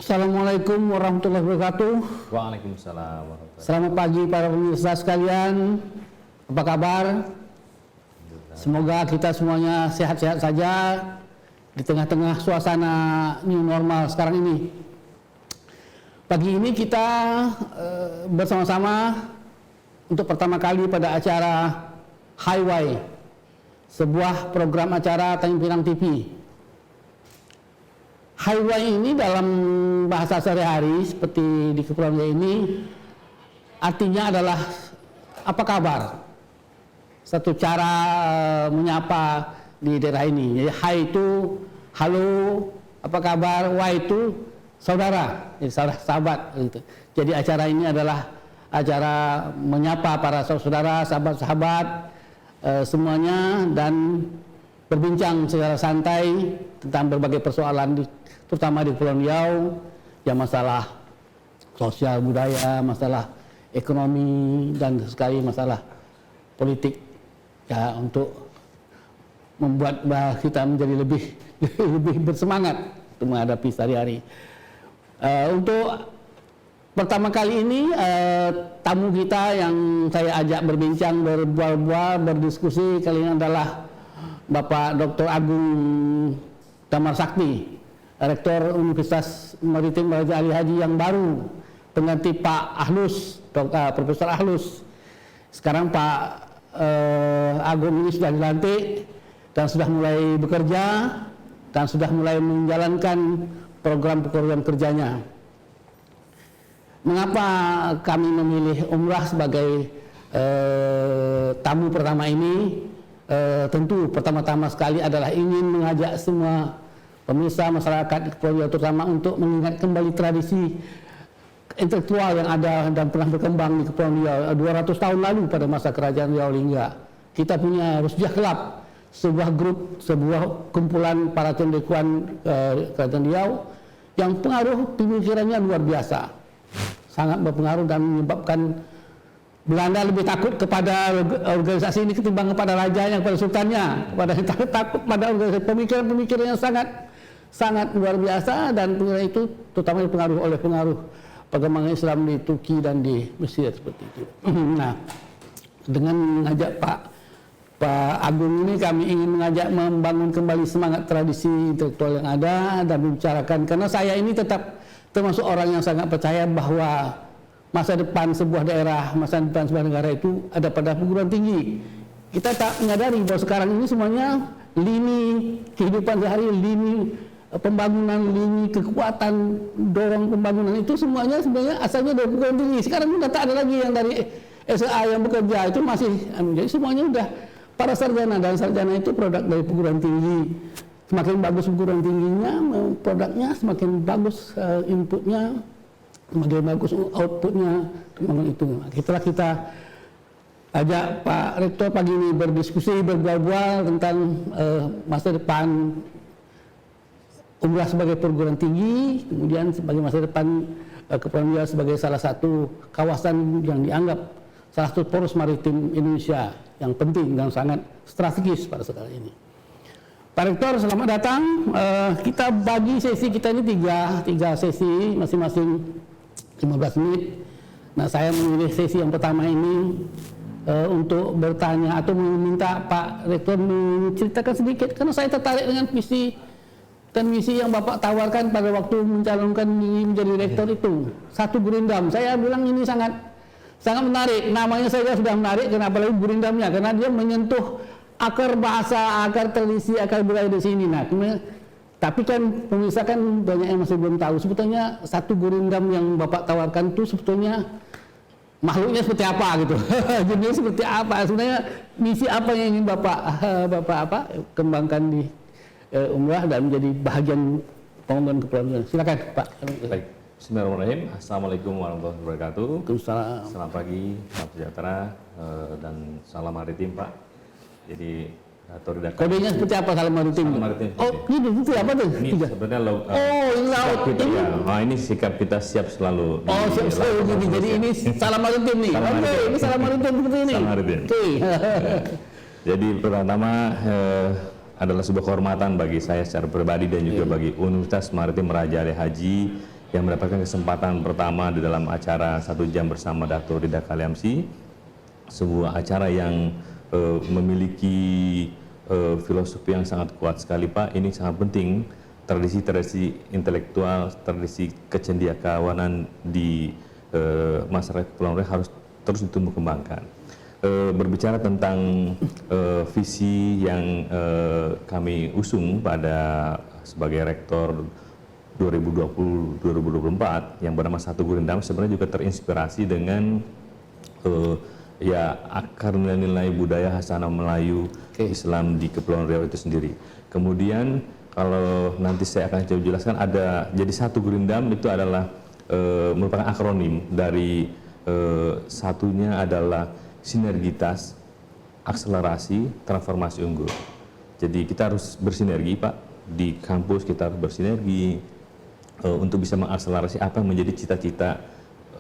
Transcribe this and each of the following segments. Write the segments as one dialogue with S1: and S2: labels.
S1: Assalamualaikum warahmatullahi wabarakatuh.
S2: Waalaikumsalam warahmatullahi wabarakatuh.
S1: Selamat pagi para pemirsa sekalian. Apa kabar? Semoga kita semuanya sehat-sehat saja di tengah-tengah suasana new normal sekarang ini. Pagi ini kita bersama-sama untuk pertama kali pada acara Highway, sebuah program acara Tanjung Pinang TV. Highway ini dalam bahasa sehari-hari seperti di Kepulauan Riau ini artinya adalah apa kabar? Satu cara menyapa di daerah ini. Jadi hi itu halo, apa kabar? Y itu saudara, jadi sahabat gitu. Jadi acara ini adalah acara menyapa para saudara, sahabat-sahabat semuanya dan berbincang secara santai tentang berbagai persoalan terutama di Kepulauan Riau, ya masalah sosial budaya, masalah ekonomi dan sekali masalah politik, ya untuk membuat kita menjadi lebih bersemangat untuk menghadapi sehari-hari. Untuk pertama kali ini tamu kita yang saya ajak berbincang, berbual-bual, berdiskusi kali ini adalah Bapak Dr. Agung Damar Sakti, Rektor Universitas Maritim Raja Ali Haji yang baru, pengganti Pak Ahlus, Profesor Ahlus. Sekarang Pak Agung ini sudah dilantik dan sudah mulai bekerja dan sudah mulai menjalankan program-program kerjanya. Mengapa kami memilih umrah sebagai tamu pertama ini? Tentu pertama-tama sekali adalah ingin mengajak semua pemirsa masyarakat di Kepulauan Riau terutama untuk mengingat kembali tradisi intelektual yang ada dan pernah berkembang di Kepulauan Riau 200 tahun lalu pada masa Kerajaan Riau Lingga. Kita punya Rusdiah Club, sebuah grup, sebuah kumpulan para cendekiawan Kerajaan Riau yang pengaruh pemikirannya luar biasa, sangat berpengaruh dan menyebabkan Belanda lebih takut kepada organisasi ini ketimbang kepada rajanya, kepada sultannya, kepada takut pada organisasi, pemikiran-pemikiran yang sangat luar biasa, dan pemikiran itu terutama dipengaruhi oleh pengaruh perkembangan Islam di Turki dan di Mesir seperti itu. Nah, dengan mengajak Pak Agung ini kami ingin mengajak membangun kembali semangat tradisi intelektual yang ada dan membicarakan, karena saya ini tetap termasuk orang yang sangat percaya bahwa masa depan sebuah daerah, masa depan sebuah negara itu ada pada perguruan tinggi. Kita tak menyadari bahwa sekarang ini semuanya lini kehidupan sehari, lini pembangunan, lini kekuatan dorong pembangunan itu semuanya sebenarnya asalnya dari perguruan tinggi. Sekarang sudah tak ada lagi yang dari SA yang bekerja, itu masih jadi semuanya udah para sarjana, dan sarjana itu produk dari perguruan tinggi. Semakin bagus perguruan tingginya, produknya semakin bagus, inputnya semakin bagus, outputnya itu. Kita ajak Pak Rektor pagi ini berdiskusi, berbual-bual tentang masa depan umrah sebagai perguruan tinggi, kemudian sebagai masa depan Kepulauan Riau sebagai salah satu kawasan yang dianggap salah satu poros maritim Indonesia yang penting dan sangat strategis pada saat ini. Pak Rektor, selamat datang. Kita bagi sesi kita ini tiga sesi, masing-masing 15 menit. Nah, saya memilih sesi yang pertama ini untuk bertanya atau meminta Pak Rektor menceritakan sedikit, karena saya tertarik dengan visi dan misi yang Bapak tawarkan pada waktu mencalonkan diri menjadi rektor itu. Satu Gurindam, saya bilang ini sangat menarik. Namanya saja sudah menarik, kenapa lagi Gurindamnya? Karena dia menyentuh akar bahasa, akar tradisi, akar budaya di sini. Nah, tapi kan pemirsa kan banyak yang masih belum tahu sebetulnya satu Gurindam yang Bapak tawarkan itu sebetulnya makhluknya seperti apa gitu. Jenisnya seperti apa? Sebenarnya misi apa yang ingin Bapak kembangkan di umrah dan menjadi bahagian pembangunan Kepulauan Riau. Silakan Pak.
S2: Baik. Bismillahirrahmanirrahim. Assalamualaikum warahmatullahi wabarakatuh.
S1: Waalaikumsalam.
S2: Selamat pagi, salam sejahtera dan salam maritim Pak. Jadi
S1: kodenya seperti apa salam maritim?
S2: Salam maritim.
S1: Oh, itu apa tuh?
S2: Ini sebenarnya
S1: ini laut.
S2: Kita, ya. Ini sikap kita siap selalu.
S1: Oh, siap selalu gini. Jadi ini salam maritim nih. Oke, ini salam maritim seperti ini.
S2: Salam maritim.
S1: Oke.
S2: Jadi pertama adalah sebuah kehormatan bagi saya secara pribadi dan juga bagi Universitas Maritim Raja Ali Haji yang mendapatkan kesempatan pertama di dalam acara 1 jam bersama Dato' Rida Kaliamsi, sebuah acara yang memiliki filosofi yang sangat kuat sekali Pak. Ini sangat penting, tradisi-tradisi intelektual, tradisi kecendiakawanan di masyarakat Kepulauan Riau harus terus ditumbuh kembangkan. Berbicara tentang visi yang kami usung pada sebagai rektor 2020-2024 yang bernama Satu Gurindam, sebenarnya juga terinspirasi dengan ya akar nilai-nilai budaya Hasanah Melayu Islam di Kepulauan Riau itu sendiri. Kemudian kalau nanti saya akan coba jelaskan, ada jadi Satu Gurindam itu adalah merupakan akronim dari satunya adalah sinergitas, akselerasi, transformasi unggul. Jadi kita harus bersinergi Pak, di kampus kita harus bersinergi untuk bisa mengakselerasi apa yang menjadi cita-cita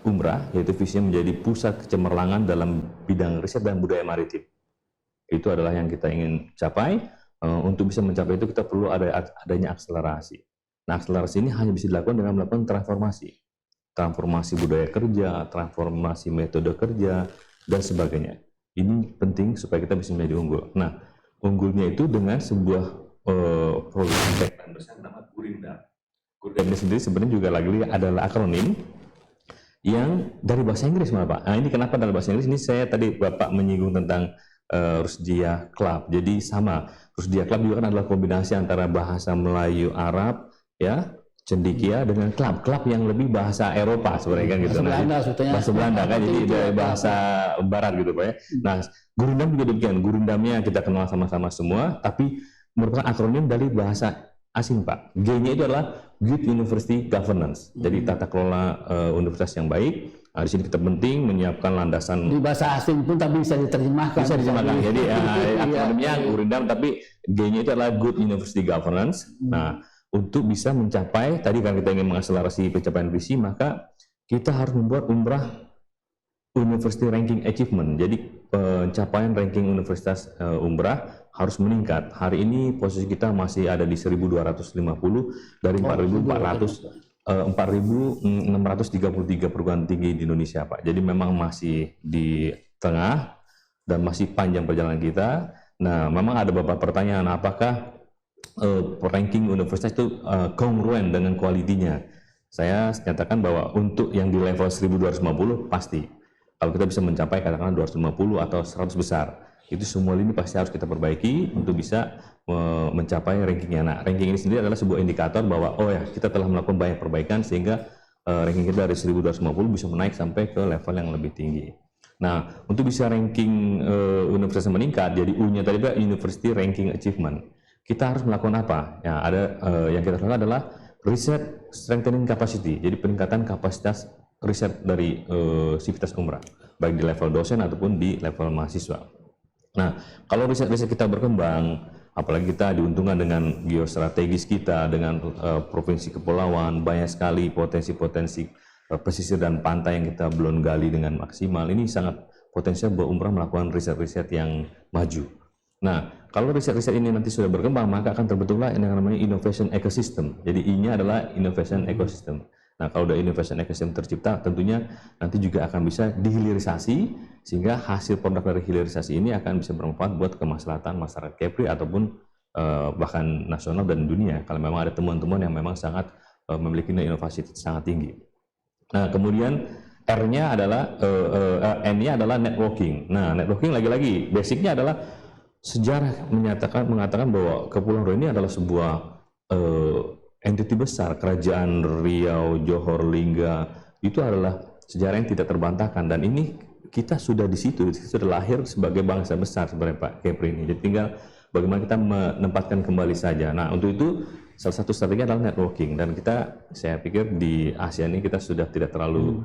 S2: Umrah, yaitu visinya menjadi pusat kecemerlangan dalam bidang riset dan budaya maritim. Itu adalah yang kita ingin capai. Untuk bisa mencapai itu kita perlu adanya akselerasi. Nah, akselerasi ini hanya bisa dilakukan dengan melakukan transformasi budaya kerja, transformasi metode kerja, dan sebagainya. Ini penting supaya kita bisa menjadi unggul. Nah, unggulnya itu dengan sebuah program teknik besar namanya Gurindam. Gurindam ini sendiri sebenarnya juga lagi adalah akronim yang dari bahasa Inggris malah Pak. Nah, ini kenapa dari bahasa Inggris? Ini saya tadi Bapak menyinggung tentang Rusdia Club. Jadi sama, Rusdia Club juga kan adalah kombinasi antara bahasa Melayu Arab, ya, Cendekia dengan klub yang lebih bahasa Eropa sebenarnya kan gitu. Bahasa Belanda kan, jadi dari bahasa Barat gitu Pak ya. Nah, Gurindam juga demikian. Gurindamnya kita kenal sama-sama semua, tapi merupakan akronim dari bahasa asing Pak. G-nya itu adalah Good University Governance. Jadi tata kelola universitas yang baik. Nah, di sini kita penting menyiapkan landasan
S1: di bahasa asing pun tapi bisa diterjemahkan.
S2: Bisa diterjemahkan. Jadi akronimnya Gurindam, tapi G-nya itu adalah Good University Governance. Nah, untuk bisa mencapai tadi kan kita ingin mengakselerasi pencapaian visi, maka kita harus membuat Umrah University Ranking Achievement. Jadi pencapaian ranking universitas Umrah harus meningkat. Hari ini posisi kita masih ada di 1250 dari 4.633 perguruan tinggi di Indonesia Pak. Jadi memang masih di tengah dan masih panjang perjalanan kita. Nah, memang ada beberapa pertanyaan, apakah ranking universitas itu kongruen dengan kualitinya? Saya nyatakan bahwa untuk yang di level 1250 pasti. Kalau kita bisa mencapai katakanlah 250 atau 100 besar, itu semua ini pasti harus kita perbaiki untuk bisa mencapai rankingnya. Nah, ranking ini sendiri adalah sebuah indikator bahwa oh ya, kita telah melakukan banyak perbaikan sehingga ranking kita dari 1250 bisa menaik sampai ke level yang lebih tinggi. Nah, untuk bisa ranking universitas meningkat, jadi U-nya tadi adalah University Ranking Achievement. Kita harus melakukan apa? Ya, ada yang kita lakukan adalah Research Strengthening Capacity, jadi peningkatan kapasitas riset dari Sivitas Umrah, baik di level dosen ataupun di level mahasiswa. Nah, kalau riset-riset kita berkembang, apalagi kita diuntungkan dengan geostrategis kita, dengan provinsi kepulauan, banyak sekali potensi-potensi pesisir dan pantai yang kita belum gali dengan maksimal, ini sangat potensial bahwa Umrah melakukan riset-riset yang maju. Nah, kalau riset-riset ini nanti sudah berkembang, maka akan terbentuklah yang namanya innovation ecosystem. Jadi I-nya adalah innovation ecosystem. Nah, kalau udah innovation ecosystem tercipta, tentunya nanti juga akan bisa dihilirisasi, sehingga hasil produk dari hilirisasi ini akan bisa bermanfaat buat kemaslahatan masyarakat Kepri ataupun bahkan nasional dan dunia, kalau memang ada temuan-temuan yang memang sangat memiliki inovasi sangat tinggi. Nah, kemudian R-nya adalah, N-nya adalah networking. Nah, networking lagi-lagi, basicnya adalah sejarah mengatakan bahwa Kepulauan Riau ini adalah sebuah entiti besar. Kerajaan Riau, Johor, Lingga itu adalah sejarah yang tidak terbantahkan, dan ini kita sudah di situ sudah lahir sebagai bangsa besar sebenarnya Pak Kepri ini. Jadi tinggal bagaimana kita menempatkan kembali saja. Nah, untuk itu salah satu strategi adalah networking, dan saya pikir di ASEAN ini kita sudah tidak terlalu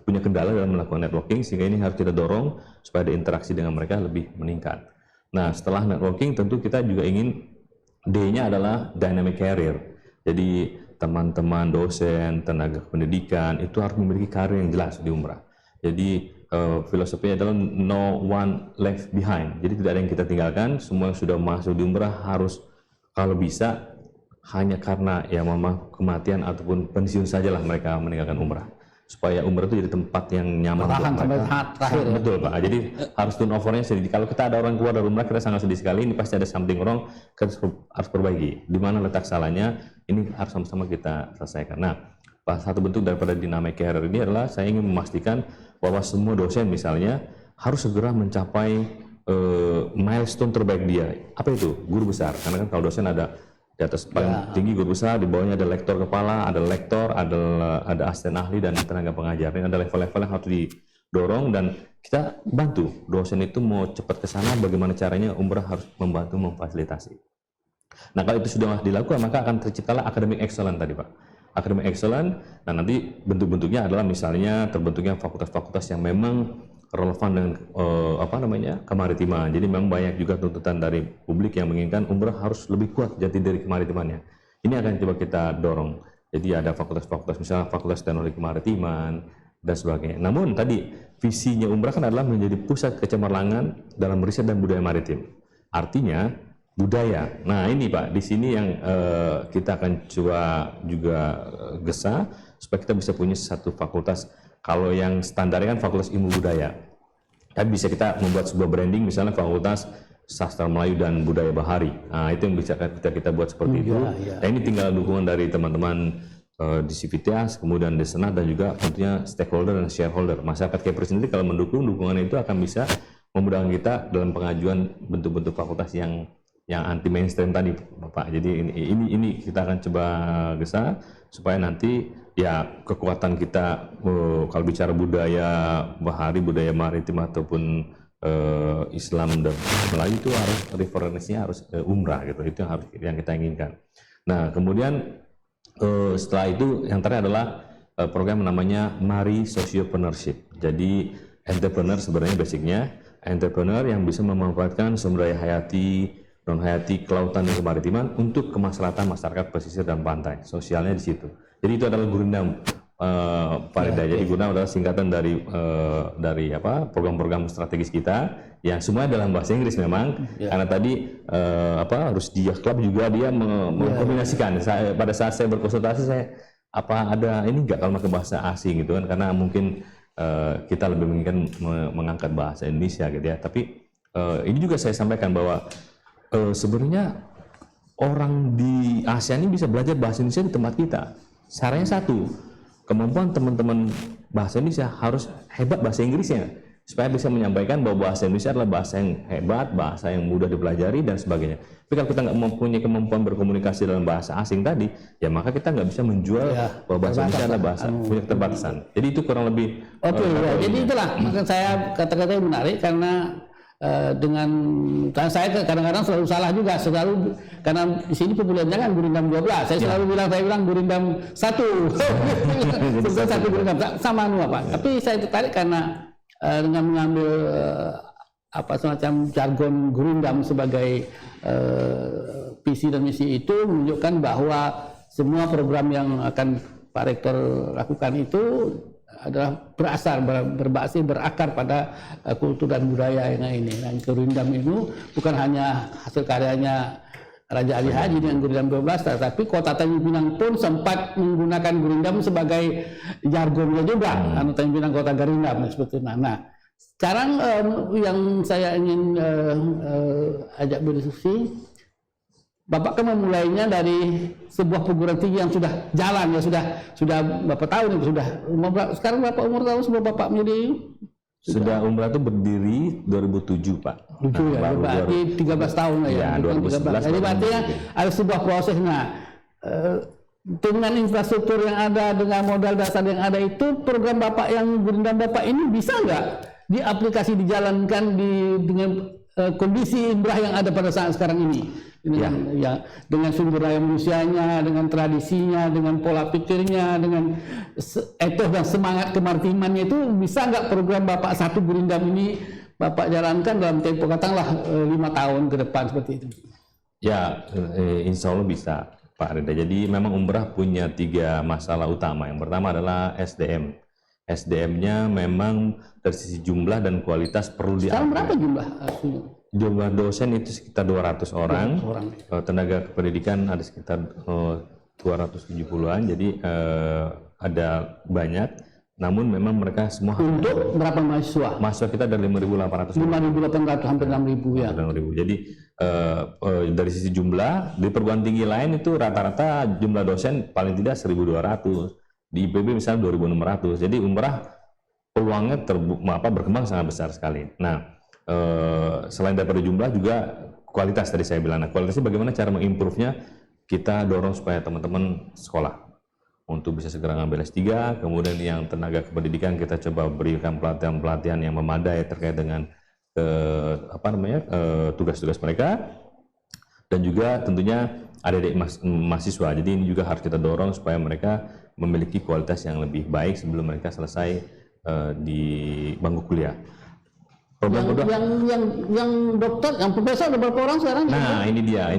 S2: punya kendala dalam melakukan networking, sehingga ini harus kita dorong supaya ada interaksi dengan mereka lebih meningkat. Nah, setelah networking tentu kita juga ingin D-nya adalah dynamic career. Jadi teman-teman dosen, tenaga pendidikan itu harus memiliki karir yang jelas di Umrah. Jadi filosofinya adalah no one left behind. Jadi tidak ada yang kita tinggalkan, semua yang sudah masuk di Umrah harus kalau bisa hanya karena ya memang kematian ataupun pensiun sajalah mereka meninggalkan umrah. Supaya umrah itu jadi tempat yang nyaman
S1: Bertahan
S2: buat
S1: sampai
S2: mereka.
S1: saat terakhir ya.
S2: Betul Pak. Jadi harus turnovernya sedikit. Kalau kita ada orang keluar dari umrah, kita sangat sedih sekali. Ini pasti ada something wrong. Kita harus perbaiki. Di mana letak salahnya? Ini harus sama-sama kita selesaikan. Nah, satu bentuk daripada dynamic career ini adalah saya ingin memastikan bahwa semua dosen misalnya harus segera mencapai milestone terbaik dia. Apa itu? Guru besar. Karena kan kalau dosen ada di atas paling tinggi guru besar, di bawahnya ada lektor kepala, ada lektor, ada asisten ahli dan tenaga pengajar. Ini ada level-level yang harus didorong dan kita bantu dosen itu mau cepat ke sana. Bagaimana caranya umrah harus membantu memfasilitasi. Nah kalau itu sudah dilakukan maka akan terciptalah academic excellence tadi Pak. Academic excellence. Nah nanti bentuk-bentuknya adalah misalnya terbentuknya fakultas-fakultas yang memang relevan dengan kemaritiman. Jadi memang banyak juga tuntutan dari publik yang menginginkan umrah harus lebih kuat jati diri kemaritimannya. Ini akan coba kita dorong. Jadi ada fakultas-fakultas misalnya fakultas teknologi kemaritiman dan sebagainya. Namun tadi visinya umrah kan adalah menjadi pusat kecemerlangan dalam riset dan budaya maritim. Artinya budaya. Nah ini Pak, di sini yang kita akan coba juga gesa supaya kita bisa punya satu fakultas. Kalau yang standarnya kan fakultas ilmu budaya. Tapi bisa kita membuat sebuah branding misalnya fakultas sastra Melayu dan budaya Bahari. Nah itu yang bisa kita buat seperti itu. Nah ini tinggal dukungan dari teman-teman di Sivitas, kemudian di Senat dan juga tentunya stakeholder dan shareholder. Masyarakat Kepri sendiri kalau mendukung, dukungan itu akan bisa memudahkan kita dalam pengajuan bentuk-bentuk fakultas yang anti mainstream tadi Bapak. Jadi ini kita akan coba gesa supaya nanti ya kekuatan kita kalau bicara budaya Bahari, budaya maritim ataupun Islam dan Melayu itu harus referensinya harus umrah gitu. Itu yang kita inginkan. Nah, kemudian setelah itu yang terakhir adalah program namanya Mari Sociopreneurship. Jadi entrepreneur sebenarnya basicnya entrepreneur yang bisa memanfaatkan sumber daya hayati non hayati, kelautan dan kemaritiman untuk kemaslahatan masyarakat pesisir dan pantai. Sosialnya di situ. Jadi itu adalah Gurindam Pak Rida. Jadi Gurindam adalah singkatan dari program-program strategis kita yang semuanya dalam bahasa Inggris memang. Karena tadi harus dia klub juga dia mengkombinasikan. Pada saat saya berkonsultasi saya ada ini enggak kalau pakai bahasa asing gitu kan, karena mungkin kita lebih menginginkan mengangkat bahasa Indonesia gitu ya. Tapi ini juga saya sampaikan bahwa sebenarnya orang di ASEAN ini bisa belajar bahasa Indonesia di tempat kita. Syaratnya satu, kemampuan teman-teman bahasa Indonesia harus hebat bahasa Inggrisnya, supaya bisa menyampaikan bahwa bahasa Indonesia adalah bahasa yang hebat, bahasa yang mudah dipelajari dan sebagainya. Tapi kalau kita nggak mempunyai kemampuan berkomunikasi dalam bahasa asing tadi, ya maka kita nggak bisa menjual bahwa bahasa Indonesia adalah bahasa punya keterbatasan. Jadi itu kurang lebih.
S1: Jadi itulah maka saya kata-kata yang menarik karena karena saya kadang-kadang selalu salah juga, karena di sini populernya kan Gurindam 12, saya selalu bilang Gurindam 1 satu Gurindam sama Pak. Tapi saya tertarik karena dengan mengambil semacam jargon Gurindam sebagai visi dan misi itu menunjukkan bahwa semua program yang akan Pak Rektor lakukan itu adalah berakar pada kultur dan budaya yang ini. Dan Gurindam itu bukan hanya hasil karyanya Raja Ali Haji dengan Gurindam 12, tetapi Kota Tanjung Pinang pun sempat menggunakan Gurindam sebagai jargonnya juga. Tanjung Pinang Kota Garindam seperti itu. Nah, sekarang yang saya ingin ajak berdiskusi, Bapak kan memulainya dari sebuah perguruan tinggi yang sudah jalan ya, sudah berapa tahun itu sudah. Sekarang berapa umur tahun sebelum Bapak menjadi?
S2: Sudah umrah itu berdiri 2007 Pak.
S1: 7 ya, berarti 13 tahun lah ya.
S2: 2011.
S1: Jadi berarti ada sebuah proses. Nah, dengan infrastruktur yang ada, dengan modal dasar yang ada itu, program Bapak yang Gurindam Bapak ini bisa nggak diaplikasi, dijalankan dengan kondisi umrah yang ada pada saat sekarang ini? Dengan sumber daya manusianya, dengan tradisinya, dengan pola pikirnya, dengan etos dan semangat kemaritimannya, itu bisa nggak program Bapak satu Gurindam ini Bapak jalankan dalam tempo katakanlah 5 tahun ke depan seperti itu? Ya,
S2: insya Allah bisa Pak Rida. Jadi memang umrah punya 3 masalah utama. Yang pertama adalah SDM. SDM-nya memang dari sisi jumlah dan kualitas perlu diupgrade.
S1: Sekarang berapa jumlah?
S2: Jumlah dosen itu sekitar 200 orang. Tenaga kependidikan ada sekitar 270-an. Jadi ada banyak. Namun memang mereka semua
S1: untuk berapa mahasiswa?
S2: Mahasiswa kita ada 5.800.
S1: 5.800 hampir 6.000 ya.
S2: 6.000. Jadi dari sisi jumlah di perguruan tinggi lain itu rata-rata jumlah dosen paling tidak 1.200. Di IPB misalnya 2.600. Jadi umrah peluangnya berkembang sangat besar sekali. Nah, selain daripada jumlah juga kualitas tadi saya bilang. Nah, kualitasnya bagaimana cara mengimprove-nya? Kita dorong supaya teman-teman sekolah untuk bisa segera ngambil S3, kemudian yang tenaga kependidikan kita coba berikan pelatihan-pelatihan yang memadai terkait dengan tugas-tugas mereka, dan juga tentunya adik-adik mahasiswa. Jadi ini juga harus kita dorong supaya mereka memiliki kualitas yang lebih baik sebelum mereka selesai di bangku kuliah.
S1: Yang dokter, yang profesor ada berapa orang sekarang?
S2: Nah, ini dia.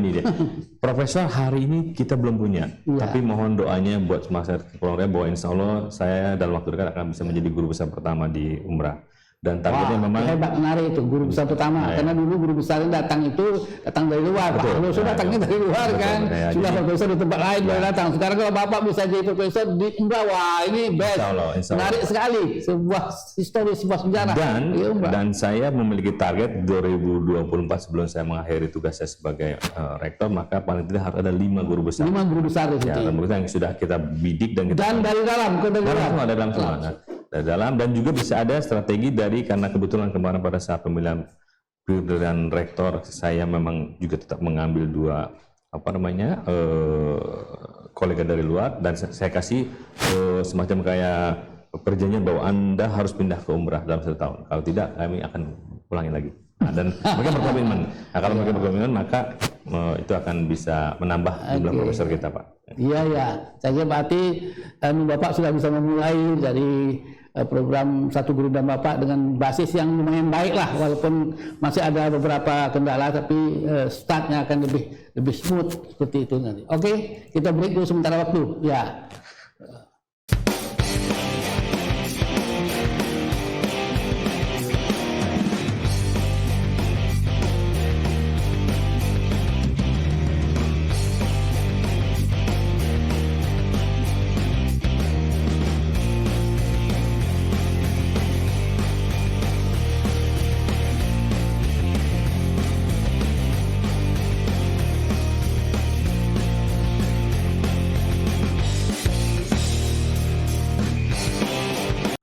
S2: Profesor hari ini kita belum punya, tapi mohon doanya buat masyarakat Kepulauan Riau bahwa insya Allah saya dalam waktu dekat akan bisa menjadi guru besar pertama di umrah. Dan targetnya memang
S1: hebat, menarik itu guru besar pertama, karena dulu guru besar yang datang dari luar. Pak Alonso datangnya dari luar kan, sudah profesor di tempat lain baru datang. Sekarang kalau Bapak bisa jadi profesor di umrah, wah ini best, menarik sekali, sebuah histori, sebuah sejarah.
S2: Dan saya memiliki target 2024 sebelum saya mengakhiri tugas saya sebagai rektor, maka paling tidak harus ada 5 guru besar. 5
S1: guru besar di situ.
S2: Yang sudah kita bidik dan
S1: dari dalam,
S2: ada dalam semua. Dari dalam, dan juga bisa ada strategi dari, karena kebetulan kemarin pada saat pemilihan rektor saya memang juga tetap mengambil 2 kolega dari luar, dan saya kasih semacam kayak perjanjian bahwa Anda harus pindah ke umrah dalam 1 tahun, kalau tidak kami akan ulangi lagi. Dan mereka berkomitmen. Nah, kalau mereka berkomitmen maka itu akan bisa menambah jumlah profesor kita, Pak.
S1: Iya. Saya berarti Bapak sudah bisa memulai dari program Satu Guru dan Bapak dengan basis yang lumayan baik lah, walaupun masih ada beberapa kendala, tapi startnya akan lebih smooth seperti itu nanti. Oke, kita break dulu sementara waktu. Ya.